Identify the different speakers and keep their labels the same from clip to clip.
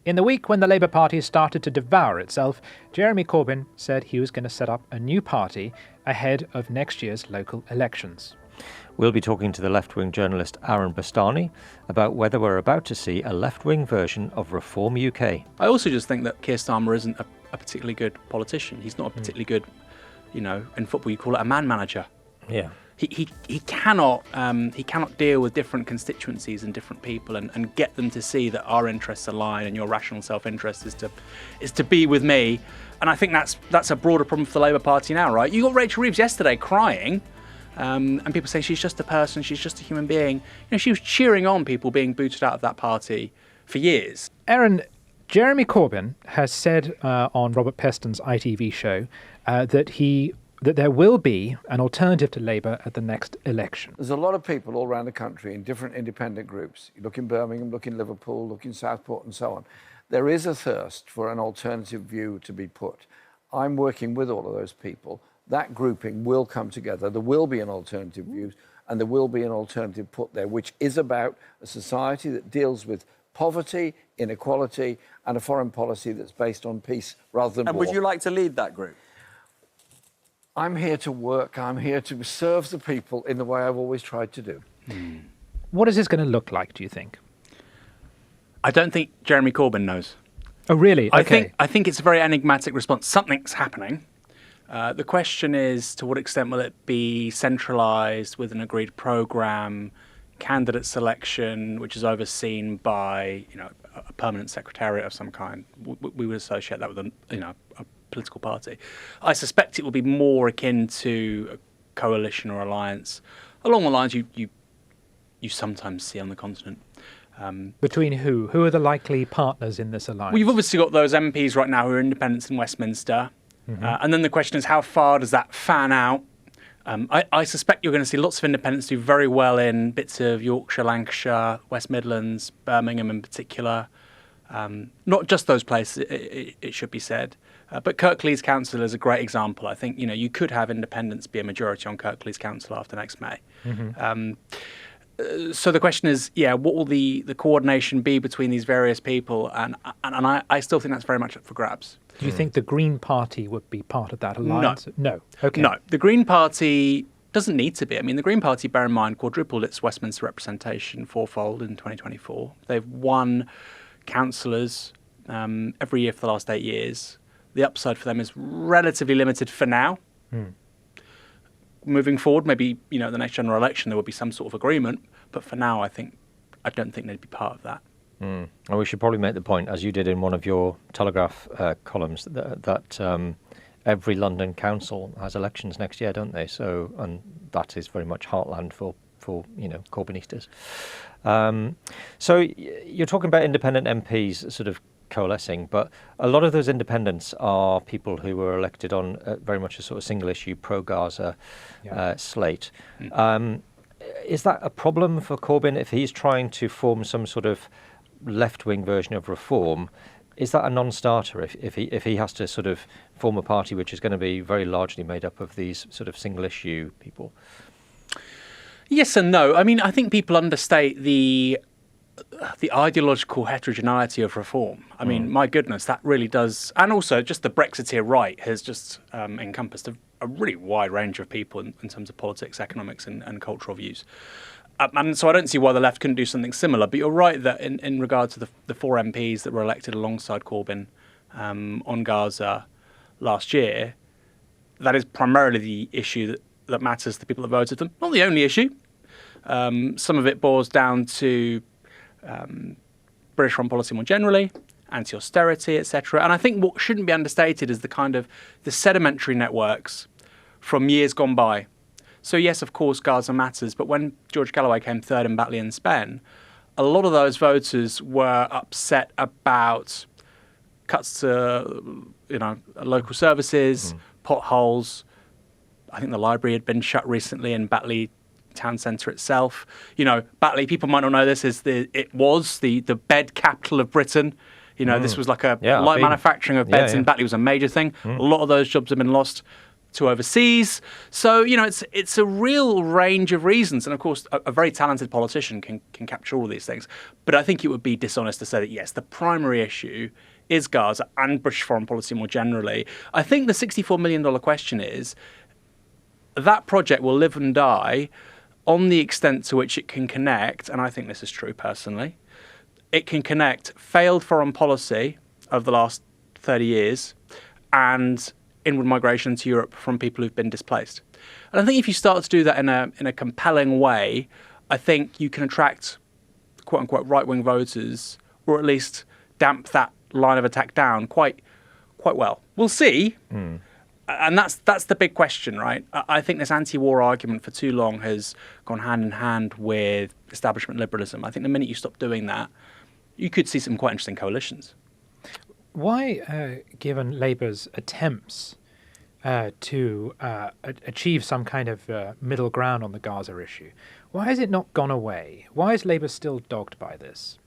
Speaker 1: In the week when the Labour Party started to devour itself, Jeremy Corbyn said he was going to set up a new party ahead of next year's local elections.
Speaker 2: We'll be talking to the left-wing journalist Aaron Bastani about whether we're about to see a left-wing version of Reform UK.
Speaker 3: I also just think that Keir Starmer isn't a particularly good politician. He's not a particularly good, in football you call it a man manager.
Speaker 2: Yeah.
Speaker 3: He cannot deal with different constituencies and different people and get them to see that our interests align and your rational self-interest is to be with me. And I think that's a broader problem for the Labour Party now, right? You got Rachel Reeves yesterday crying, and people saying she's just a person, she's just a human being. She was cheering on people being booted out of that party for years.
Speaker 1: Aaron, Jeremy Corbyn has said on Robert Peston's ITV show that there will be an alternative to Labour at the next election.
Speaker 4: There's a lot of people all around the country in different independent groups. You look in Birmingham, look in Liverpool, look in Southport and so on. There is a thirst for an alternative view to be put. I'm working with all of those people. That grouping will come together. There will be an alternative view and there will be an alternative put there, which is about a society that deals with poverty, inequality and a foreign policy that's based on peace rather than war.
Speaker 5: And would you like to lead that group?
Speaker 4: I'm here to work. I'm here to serve the people in the way I've always tried to do.
Speaker 1: What is this going to look like, do you think?
Speaker 3: I don't think Jeremy Corbyn knows.
Speaker 1: Oh, really? Okay.
Speaker 3: I think it's a very enigmatic response. Something's happening. The question is, to what extent will it be centralised with an agreed programme, candidate selection, which is overseen by a permanent secretariat of some kind? We would associate that with a political party. I suspect it will be more akin to a coalition or alliance, along the lines you sometimes see on the continent.
Speaker 1: Between who? Who are the likely partners in this alliance?
Speaker 3: Well, you've obviously got those MPs right now who are independents in Westminster. And then the question is, how far does that fan out? I suspect you're going to see lots of independents do very well in bits of Yorkshire, Lancashire, West Midlands, Birmingham in particular. Not just those places, it should be said. But Kirklees Council is a great example. I think, you could have independents be a majority on Kirklees Council after next May. So the question is, what will the coordination be between these various people? And I still think that's very much up for grabs.
Speaker 1: Do you think the Green Party would be part of that alliance? No. Okay.
Speaker 3: No, the Green Party doesn't need to be. I mean, the Green Party, bear in mind, quadrupled its Westminster representation fourfold in 2024. They've won councillors every year for the last 8 years. The upside for them is relatively limited for now. Moving forward, maybe the next general election there will be some sort of agreement, but for now, I don't think they'd be part of that.
Speaker 2: And we should probably make the point, as you did in one of your Telegraph columns, that every London council has elections next year, don't they? So, and that is very much heartland for Corbynistas. So you're talking about independent MPs sort of coalescing, but a lot of those independents are people who were elected on very much a sort of single issue pro-Gaza slate. Is that a problem for Corbyn if he's trying to form some sort of left-wing version of reform? Is that a non-starter if he has to sort of form a party which is going to be very largely made up of these sort of single issue people?
Speaker 3: Yes and no. I mean, I think people understate the ideological heterogeneity of reform. I mean, my goodness, that really does. And also just the Brexiteer right has just encompassed a really wide range of people in terms of politics, economics and cultural views. And so I don't see why the left couldn't do something similar. But you're right that in regard to the 4 MPs that were elected alongside Corbyn on Gaza last year, that is primarily the issue that matters to the people that voted them. Not the only issue. Some of it boils down to British foreign policy more generally, anti-austerity, etc. And I think what shouldn't be understated is the sedimentary networks from years gone by. So yes, of course, Gaza matters, but when George Galloway came third in Batley and Spen, a lot of those voters were upset about cuts to local services, potholes. I think the library had been shut recently in Batley town centre itself. Batley, people might not know this, it was the bed capital of Britain. This was like a light manufacturing of beds in Batley was a major thing. A lot of those jobs have been lost to overseas. So, it's a real range of reasons. And of course, a very talented politician can capture all these things. But I think it would be dishonest to say that, yes, the primary issue is Gaza and British foreign policy more generally. I think the $64 million question is that project will live and die on the extent to which it can connect, and I think this is true personally, it can connect failed foreign policy of the last 30 years and inward migration to Europe from people who've been displaced. And I think if you start to do that in a compelling way, I think you can attract quote-unquote right-wing voters, or at least damp that line of attack down quite well. We'll see. And that's the big question, right? I think this anti-war argument for too long has gone hand in hand with establishment liberalism. I think the minute you stop doing that, you could see some quite interesting coalitions.
Speaker 1: Why, given Labour's attempts to achieve some kind of middle ground on the Gaza issue, why has it not gone away? Why is Labour still dogged by this?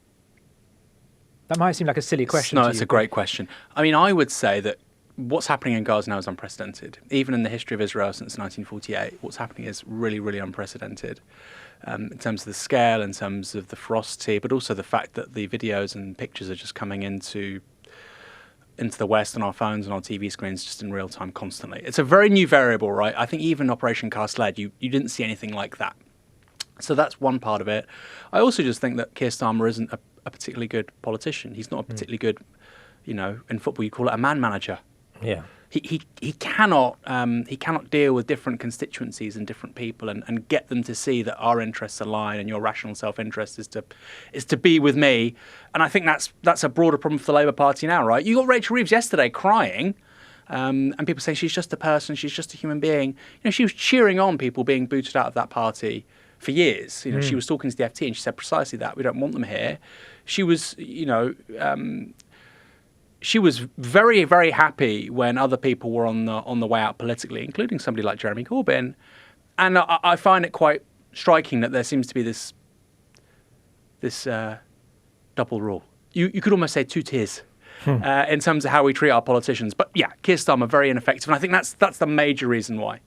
Speaker 1: That might seem like a silly question to you.
Speaker 3: No, it's a great question. I mean, I would say that what's happening in Gaza now is unprecedented. Even in the history of Israel since 1948, what's happening is really, really unprecedented in terms of the scale, in terms of the ferocity, but also the fact that the videos and pictures are just coming into the West on our phones and our TV screens just in real time constantly. It's a very new variable, right? I think even Operation Cast Lead, you didn't see anything like that. So that's one part of it. I also just think that Keir Starmer isn't a particularly good politician. He's not a particularly good, in football you call it a man manager.
Speaker 2: Yeah.
Speaker 3: He cannot deal with different constituencies and different people and get them to see that our interests align and your rational self-interest is to be with me. And I think that's a broader problem for the Labour Party now, right? You got Rachel Reeves yesterday crying, and people saying she's just a person, she's just a human being. She was cheering on people being booted out of that party for years. She was talking to the FT and she said precisely that. We don't want them here. She was, she was very, very happy when other people were on the way out politically, including somebody like Jeremy Corbyn. And I find it quite striking that there seems to be this double rule. You could almost say two tiers in terms of how we treat our politicians. But yeah, Keir Starmer very ineffective, and I think that's the major reason why.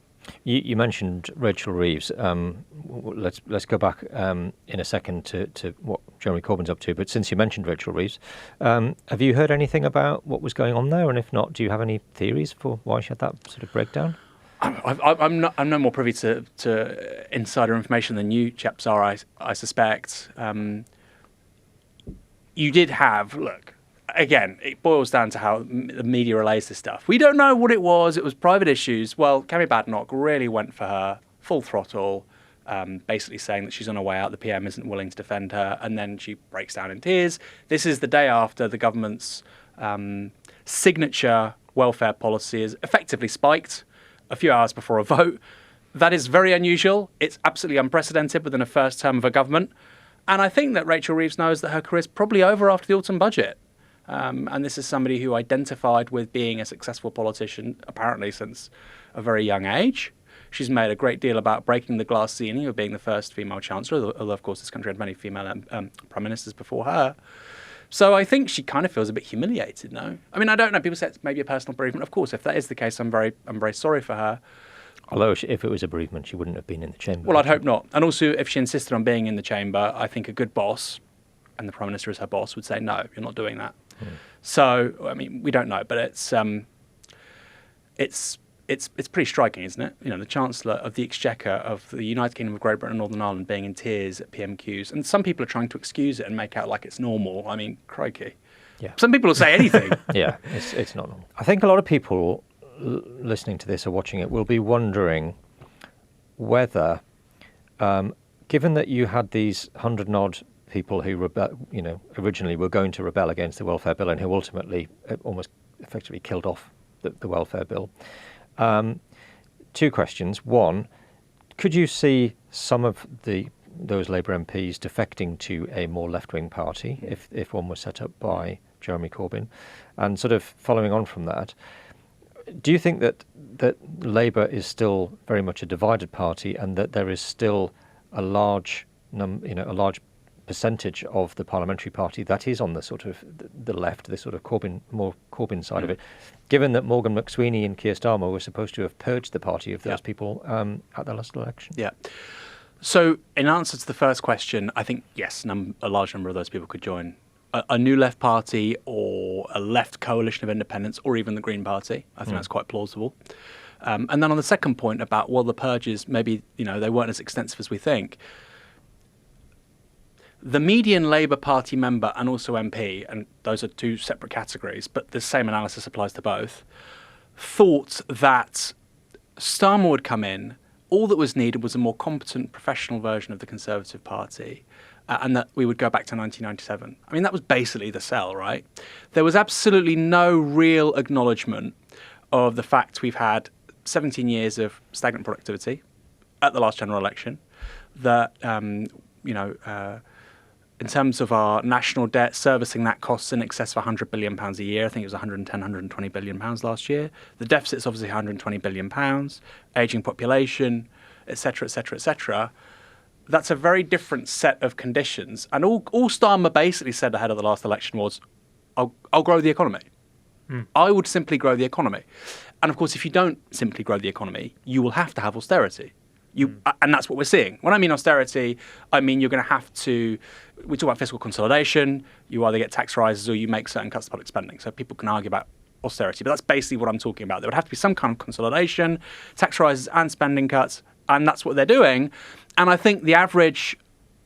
Speaker 2: You mentioned Rachel Reeves. Let's go back in a second to what Jeremy Corbyn's up to. But since you mentioned Rachel Reeves, have you heard anything about what was going on there? And if not, do you have any theories for why she had that sort of breakdown?
Speaker 3: I'm no more privy to insider information than you chaps are, I suspect. You did have, look, again, it boils down to how the media relays this stuff. We don't know what it was. It was private issues. Well, Kemi Badenoch really went for her full throttle, basically saying that she's on her way out. The PM isn't willing to defend her. And then she breaks down in tears. This is the day after the government's signature welfare policy is effectively spiked a few hours before a vote. That is very unusual. It's absolutely unprecedented within a first term of a government. And I think that Rachel Reeves knows that her career is probably over after the autumn budget. And this is somebody who identified with being a successful politician, apparently since a very young age. She's made a great deal about breaking the glass ceiling of being the first female chancellor, although, of course, this country had many female prime ministers before her. So I think she kind of feels a bit humiliated, no? I mean, I don't know. People say it's maybe a personal bereavement. Of course, if that is the case, I'm very sorry for her.
Speaker 2: Although if it was a bereavement, she wouldn't have been in the chamber.
Speaker 3: Well, I'd hope not. And also, if she insisted on being in the chamber, I think a good boss, and the Prime Minister is her boss, would say, no, you're not doing that. So, I mean, we don't know, but it's pretty striking, isn't it? The Chancellor of the Exchequer of the United Kingdom of Great Britain and Northern Ireland being in tears at PMQs. And some people are trying to excuse it and make out like it's normal. I mean, crikey.
Speaker 2: Yeah.
Speaker 3: Some people will say anything.
Speaker 2: Yeah, it's not normal. I think a lot of people listening to this or watching it will be wondering whether, given that you had these 100 and odd people who originally were going to rebel against the welfare bill and who ultimately almost effectively killed off the welfare bill. Two questions. One, could you see some of those Labour MPs defecting to a more left-wing party if one was set up by Jeremy Corbyn? And sort of following on from that, do you think that Labour is still very much a divided party and that there is still a large percentage of the parliamentary party that is on the sort of the left, the sort of more Corbyn side of it, given that Morgan McSweeney and Keir Starmer were supposed to have purged the party of those people at the last election.
Speaker 3: Yeah. So in answer to the first question, I think, yes, a large number of those people could join a new left party or a left coalition of independents or even the Green Party. I think that's quite plausible. And then on the second point about, well, the purges, maybe, they weren't as extensive as we think. The median Labour Party member and also MP, and those are two separate categories, but the same analysis applies to both, thought that Starmer would come in, all that was needed was a more competent professional version of the Conservative Party, and that we would go back to 1997. I mean, that was basically the sell, right? There was absolutely no real acknowledgement of the fact we've had 17 years of stagnant productivity at the last general election, that, in terms of our national debt, servicing that costs in excess of £100 billion a year. I think it was £110, £120 billion last year. The deficit's obviously £120 billion, ageing population, etc., etc., etc. That's a very different set of conditions. And all Starmer basically said ahead of the last election was, I'll grow the economy. I would simply grow the economy. And of course, if you don't simply grow the economy, you will have to have austerity. And that's what we're seeing. When I mean austerity, I mean you're going to have to, we talk about fiscal consolidation, you either get tax rises or you make certain cuts to public spending. So people can argue about austerity, but that's basically what I'm talking about. There would have to be some kind of consolidation, tax rises and spending cuts, and that's what they're doing. And I think the average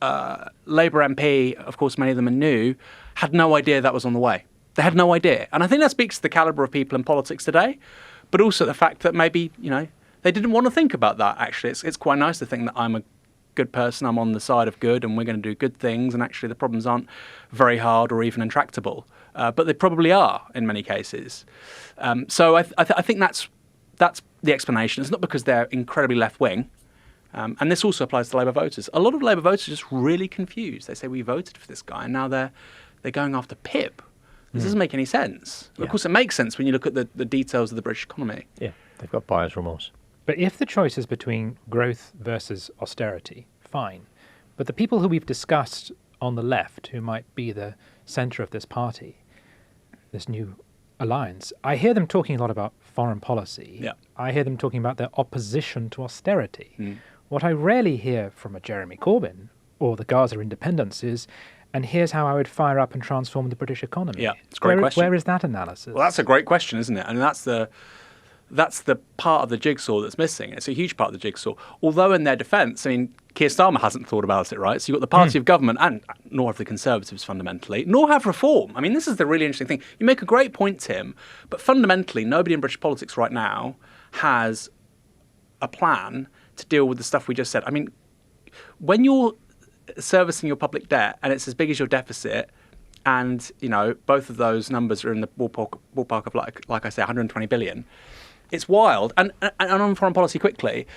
Speaker 3: Labour MP, of course many of them are new, had no idea that was on the way. They had no idea. And I think that speaks to the calibre of people in politics today, but also the fact that maybe, they didn't want to think about that, actually. It's quite nice to think that I'm a good person, I'm on the side of good, and we're going to do good things, and actually the problems aren't very hard or even intractable. But they probably are in many cases. So I think that's the explanation. It's not because they're incredibly left-wing. And this also applies to Labour voters. A lot of Labour voters are just really confused. They say, we voted for this guy, and now they're going after Pip. This doesn't make any sense. Yeah. Of course, it makes sense when you look at the details of the British economy.
Speaker 2: Yeah, they've got buyer's remorse.
Speaker 1: But if the choice is between growth versus austerity, fine. But the people who we've discussed on the left, who might be the centre of this party, this new alliance, I hear them talking a lot about foreign policy.
Speaker 3: Yeah.
Speaker 1: I hear them talking about their opposition to austerity. What I rarely hear from a Jeremy Corbyn or the Gaza independents is, and here's how I would fire up and transform the British economy.
Speaker 3: Yeah, it's a great question.
Speaker 1: Where is that analysis?
Speaker 3: Well, that's a great question, isn't it? And that's the part of the jigsaw that's missing. It's a huge part of the jigsaw. Although in their defence, I mean, Keir Starmer hasn't thought about it, right? So you've got the party of government, and nor have the Conservatives fundamentally, nor have Reform. I mean, this is the really interesting thing. You make a great point, Tim, but fundamentally, nobody in British politics right now has a plan to deal with the stuff we just said. I mean, when you're servicing your public debt and it's as big as your deficit, and both of those numbers are in the ballpark of like I say, 120 billion. It's wild. And on foreign policy quickly,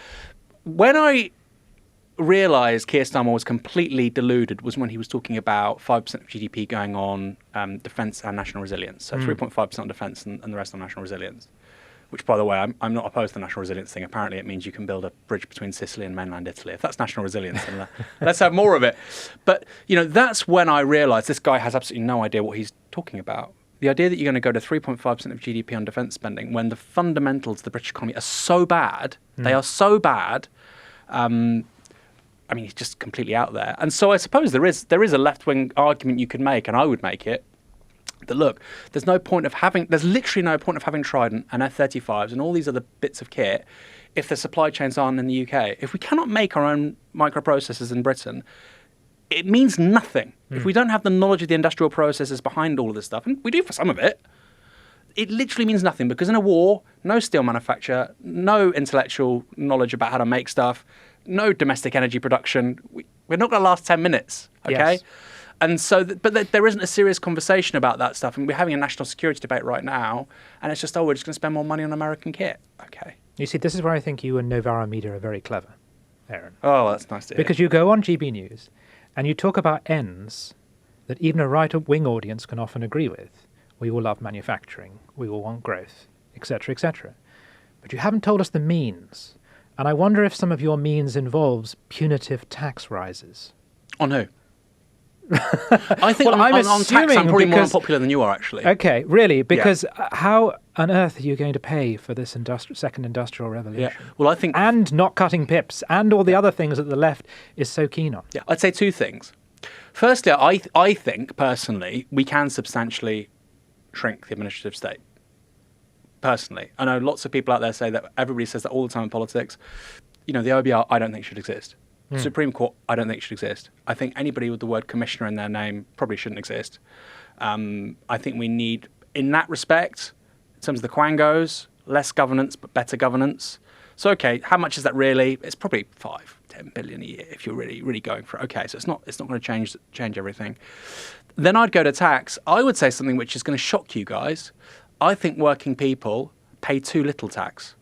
Speaker 3: when I realised Keir Starmer was completely deluded was when he was talking about 5% of GDP going on defence and national resilience. So 3.5% on defence and the rest on national resilience. Which, by the way, I'm not opposed to the national resilience thing. Apparently it means you can build a bridge between Sicily and mainland Italy. If that's national resilience, then let's have more of it. But, that's when I realised this guy has absolutely no idea what he's talking about. The idea that you're going to go to 3.5% of GDP on defence spending when the fundamentals of the British economy are so bad, they are so bad, I mean, he's just completely out there. And so I suppose there is a left-wing argument you could make, and I would make it, that look, there's literally no point of having Trident and F-35s and all these other bits of kit if the supply chains aren't in the UK. If we cannot make our own microprocessors in Britain, it means nothing. If we don't have the knowledge of the industrial processes behind all of this stuff, and we do for some of it, it literally means nothing, because in a war, no steel manufacture, no intellectual knowledge about how to make stuff, no domestic energy production. We're not going to last 10 minutes, okay? Yes. And so, but there isn't a serious conversation about that stuff. And we're having a national security debate right now. And it's just, we're just going to spend more money on American kit. Okay.
Speaker 1: You see, this is where I think you and Novara Media are very clever, Aaron.
Speaker 3: Oh, that's nice to hear.
Speaker 1: Because you go on GB News and you talk about ends that even a right-wing audience can often agree with. We will love manufacturing. We will want growth, etc., etc. But you haven't told us the means. And I wonder if some of your means involves punitive tax rises.
Speaker 3: On who? I think
Speaker 1: Well, I'm
Speaker 3: on tax, I'm
Speaker 1: assuming
Speaker 3: probably more
Speaker 1: because-
Speaker 3: unpopular than you are, actually.
Speaker 1: Okay, really? Because how on earth are you going to pay for this second industrial revolution?
Speaker 3: Yeah. Well, I think...
Speaker 1: And not cutting pips and all the other things that the left is so keen on.
Speaker 3: Yeah, I'd say two things. Firstly, I think, personally, we can substantially shrink the administrative state. Personally. I know lots of people out there say that, everybody says that all the time in politics. You know, the OBR, I don't think should exist. Supreme Court, I don't think should exist. I think anybody with the word commissioner in their name probably shouldn't exist. I think we need, in that respect, in terms of the quangos, less governance but better governance. So, okay, how much is that really? It's probably 5-10 billion a year if you're really going for it. Okay, so it's not going to change everything. Then I'd go to tax. I would say something which is going to shock you guys. I think working people pay too little tax.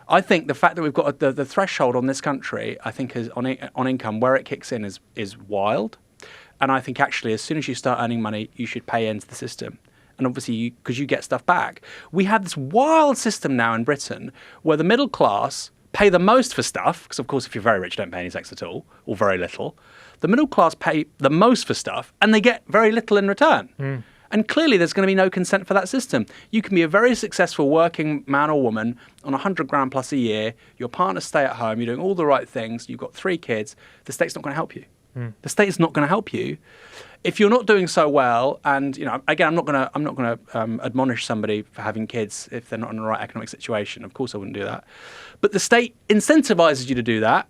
Speaker 3: I think the fact that we've got the threshold on this country, I think, is on income, where it kicks in is wild. And I think actually, as soon as you start earning money, you should pay into the system. And obviously, because you get stuff back. We have this wild system now in Britain where the middle class pay the most for stuff, because of course, if you're very rich, you don't pay any tax at all, or very little. The middle class pay the most for stuff, and they get very little in return. And clearly, there's going to be no consent for that system. You can be a very successful working man or woman on 100 grand plus a year. Your partner stay at home. You're doing all the right things. You've got 3 kids. The state's not going to help you. The state is not going to help you if you're not doing so well. And again, I'm not going to admonish somebody for having kids if they're not in the right economic situation. Of course, I wouldn't do that. But the state incentivizes you to do that,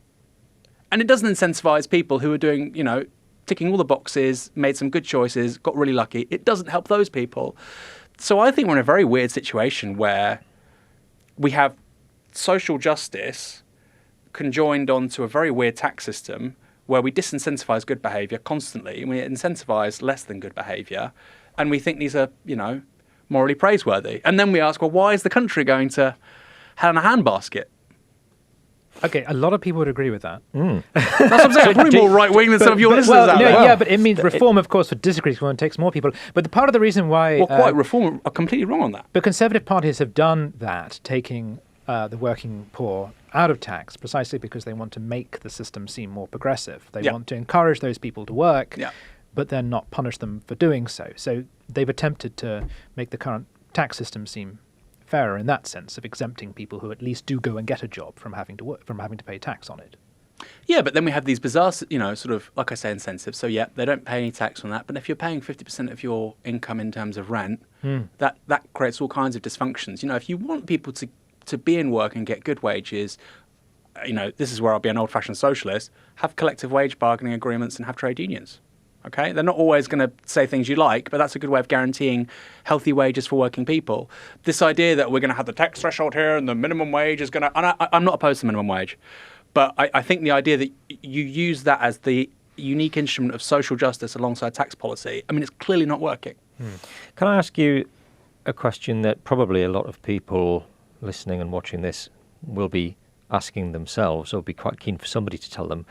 Speaker 3: and it doesn't incentivize people who are doing, ticking all the boxes, made some good choices, got really lucky. It doesn't help those people. So I think we're in a very weird situation where we have social justice conjoined onto a very weird tax system where we disincentivize good behaviour constantly and we incentivize less than good behaviour. And we think these are, morally praiseworthy. And then we ask, well, why is the country going to hell in a handbasket?
Speaker 1: Okay, a lot of people would agree with that.
Speaker 3: That's what I'm saying. I'm probably more right-wing than some of your listeners out there.
Speaker 1: Yeah, but it means reform, of course, would disagree because it takes more people. But the part of the reason why...
Speaker 3: reform are completely wrong on that.
Speaker 1: But conservative parties have done that, taking the working poor out of tax, precisely because they want to make the system seem more progressive. They want to encourage those people to work, but then not punish them for doing so. So they've attempted to make the current tax system seem fairer in that sense of exempting people who at least do go and get a job from having to work, from having to pay tax on it.
Speaker 3: Yeah, but then we have these bizarre, sort of, like I say, incentives. So yeah, they don't pay any tax on that. But if you're paying 50% of your income in terms of rent, that creates all kinds of dysfunctions. If you want people to be in work and get good wages, this is where I'll be an old-fashioned socialist, have collective wage bargaining agreements and have trade unions. Okay, they're not always going to say things you like, but that's a good way of guaranteeing healthy wages for working people. This idea that we're going to have the tax threshold here and the minimum wage is going to... And I'm not opposed to minimum wage, but I think the idea that you use that as the unique instrument of social justice alongside tax policy, it's clearly not working.
Speaker 2: Can I ask you a question that probably a lot of people listening and watching this will be asking themselves, or be quite keen for somebody to tell them?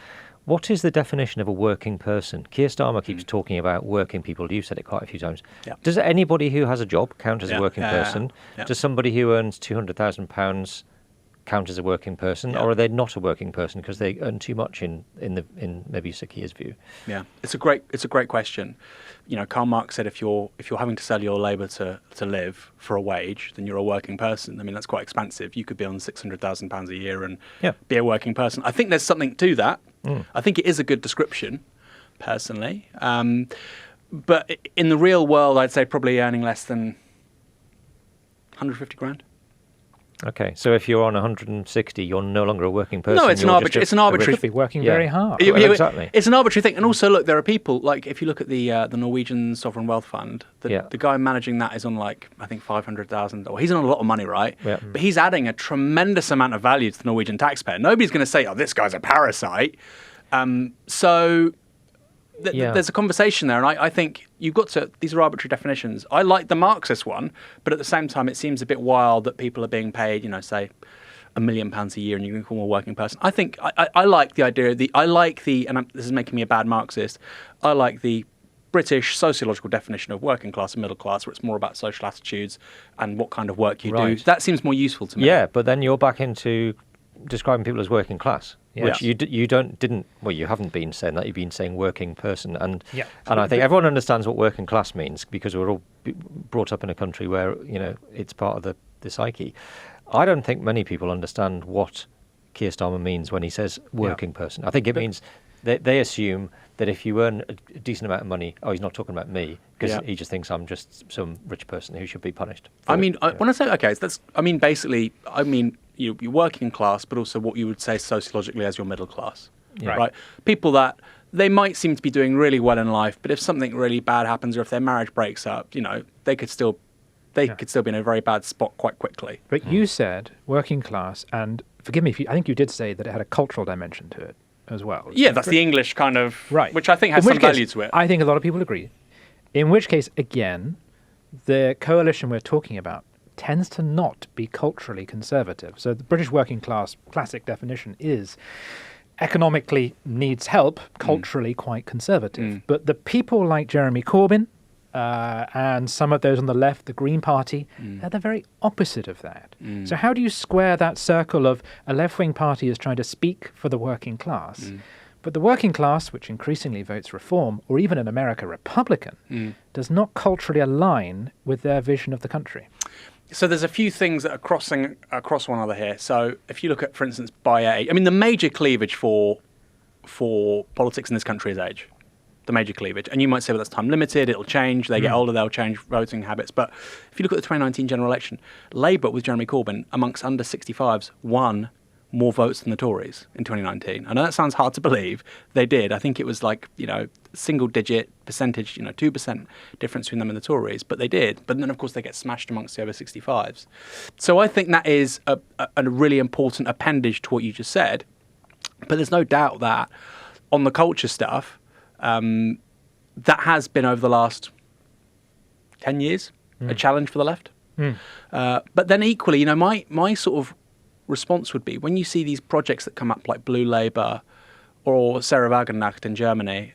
Speaker 2: What is the definition of a working person? Keir Starmer keeps talking about working people. You've said it quite a few times. Yeah. Does anybody who has a job count as a working person? Yeah. Does somebody who earns £200,000 count as a working person, or are they not a working person because they earn too much in maybe Sir Keir's view? Yeah,
Speaker 3: it's a great question. Karl Marx said if you're having to sell your labour to live for a wage, then you're a working person. That's quite expansive. You could be on £600,000 a year and be a working person. I think there's something to that. I think it is a good description, personally. But in the real world, I'd say probably earning less than 150 grand.
Speaker 2: Okay, so if you're on 160, you're no longer a working person.
Speaker 3: No, it's an arbitrary.
Speaker 1: Should be working very hard.
Speaker 2: Exactly.
Speaker 3: It's an arbitrary thing, and also look, there are people like if you look at the Norwegian Sovereign Wealth Fund, the guy managing that is on I think 500,000. Or he's on a lot of money, right? Yeah. But he's adding a tremendous amount of value to the Norwegian taxpayer. Nobody's going to say, "Oh, this guy's a parasite." There's a conversation there, and I think you've got to... These are arbitrary definitions. I like the Marxist one, but at the same time, it seems a bit wild that people are being paid, say, £1 million a year, and you can call them a working person. I think I like the idea. And this is making me a bad Marxist. I like the British sociological definition of working class and middle class, where it's more about social attitudes and what kind of work you do. That seems more useful to me.
Speaker 2: Yeah, but then you're back into describing people as working class. which you haven't been saying that. You've been saying working person, and
Speaker 1: Yeah.
Speaker 2: and I think everyone understands what working class means because we're all brought up in a country where it's part of the psyche. I don't think many people understand what Keir Starmer means when he says working person. I think it means they assume that if you earn a decent amount of money, he's not talking about me because he just thinks I'm just some rich person who should be punished.
Speaker 3: When I say basically, you're working class, but also what you would say sociologically as your middle class, right? People that they might seem to be doing really well in life, but if something really bad happens or if their marriage breaks up, they could still be in a very bad spot quite quickly.
Speaker 1: But you said working class, and forgive me, I think you did say that it had a cultural dimension to it as well.
Speaker 3: Yeah, that's the English kind of, which I think has some value to it.
Speaker 1: I think a lot of people agree. In which case, again, the coalition we're talking about tends to not be culturally conservative. So the British working class classic definition is economically needs help, culturally quite conservative. But the people like Jeremy Corbyn, and some of those on the left, the Green Party, they're the very opposite of that. So how do you square that circle of a left-wing party is trying to speak for the working class, but the working class, which increasingly votes Reform, or even in America Republican, does not culturally align with their vision of the country?
Speaker 3: So there's a few things that are crossing across one another here. So if you look at, for instance, by age, the major cleavage for politics in this country is age. The major cleavage. And you might say, well, that's time limited, it'll change, they get older, they'll change voting habits. But if you look at the 2019 general election, Labour with Jeremy Corbyn, amongst under 65s, won more votes than the Tories in 2019. I know that sounds hard to believe. They did. I think it was single digit percentage, 2% difference between them and the Tories, but they did. But then, of course, they get smashed amongst the over 65s. So I think that is a really important appendage to what you just said. But there's no doubt that on the culture stuff, that has been over the last 10 years a challenge for the left. But then equally, my sort of response would be when you see these projects that come up like Blue Labour or Sarah Wagenknecht in Germany,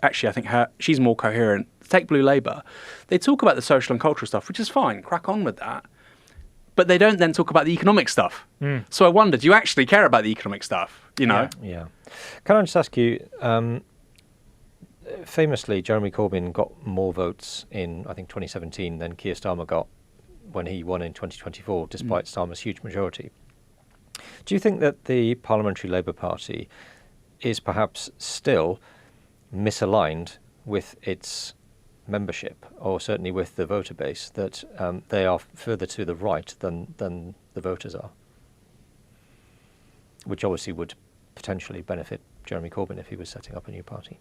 Speaker 3: actually I think she's more coherent. Take Blue Labour. They talk about the social and cultural stuff, which is fine, crack on with that. But they don't then talk about the economic stuff. So I wonder, do you actually care about the economic stuff?
Speaker 2: Yeah. Can I just ask you, famously, Jeremy Corbyn got more votes in, I think, 2017 than Keir Starmer got when he won in 2024, despite Starmer's huge majority. Do you think that the Parliamentary Labour Party is perhaps still misaligned with its membership, or certainly with the voter base, that they are further to the right than the voters are? Which obviously would potentially benefit Jeremy Corbyn if he was setting up a new party.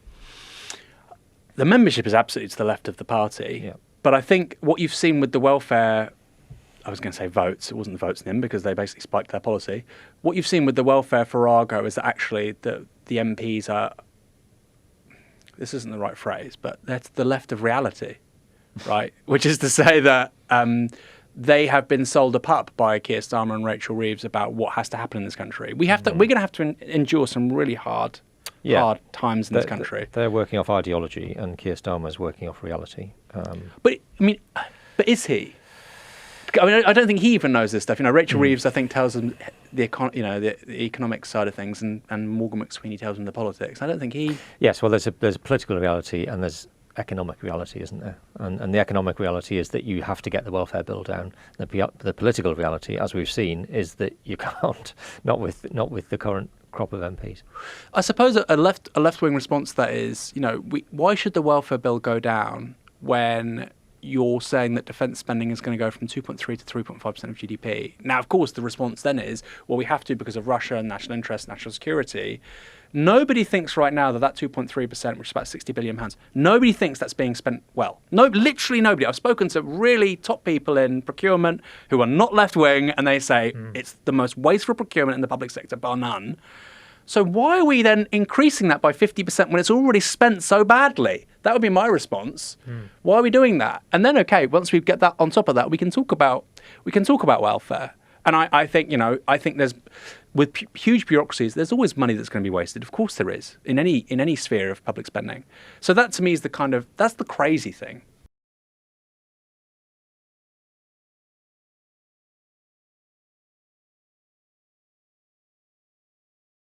Speaker 3: The membership is absolutely to the left of the party. But I think what you've seen with the welfare, I was going to say votes, it wasn't the votes in them because they basically spiked their policy. What you've seen with the welfare farrago is that actually the MPs are, this isn't the right phrase, but they're to the left of reality, right? Which is to say that they have been sold a pup by Keir Starmer and Rachel Reeves about what has to happen in this country. We're going to have to endure some really hard times in this country.
Speaker 2: They're working off ideology, and Keir Starmer's working off reality.
Speaker 3: But is he? I don't think he even knows this stuff. Rachel Reeves, I think, tells him the economic side of things, and Morgan McSweeney tells him the politics. I don't think he.
Speaker 2: Yes, well, there's a political reality and there's economic reality, isn't there? And the economic reality is that you have to get the welfare bill down. The political reality, as we've seen, is that you can't. Not with the current crop of MPs.
Speaker 3: I suppose a left-wing response to that is, why should the welfare bill go down when you're saying that defence spending is going to go from 2.3 to 3.5% of GDP? Now, of course, the response then is, well, we have to because of Russia and national interest, national security. Nobody thinks right now that 2.3%, which is about £60 billion, nobody thinks that's being spent well. No, literally nobody. I've spoken to really top people in procurement who are not left-wing, and they say it's the most wasteful procurement in the public sector, bar none. So why are we then increasing that by 50% when it's already spent so badly? That would be my response. Why are we doing that? And then, okay, once we get that on top of that, we can talk about welfare. And I think there's, with huge bureaucracies, there's always money that's going to be wasted. Of course there is in any sphere of public spending. So that to me is that's the crazy thing.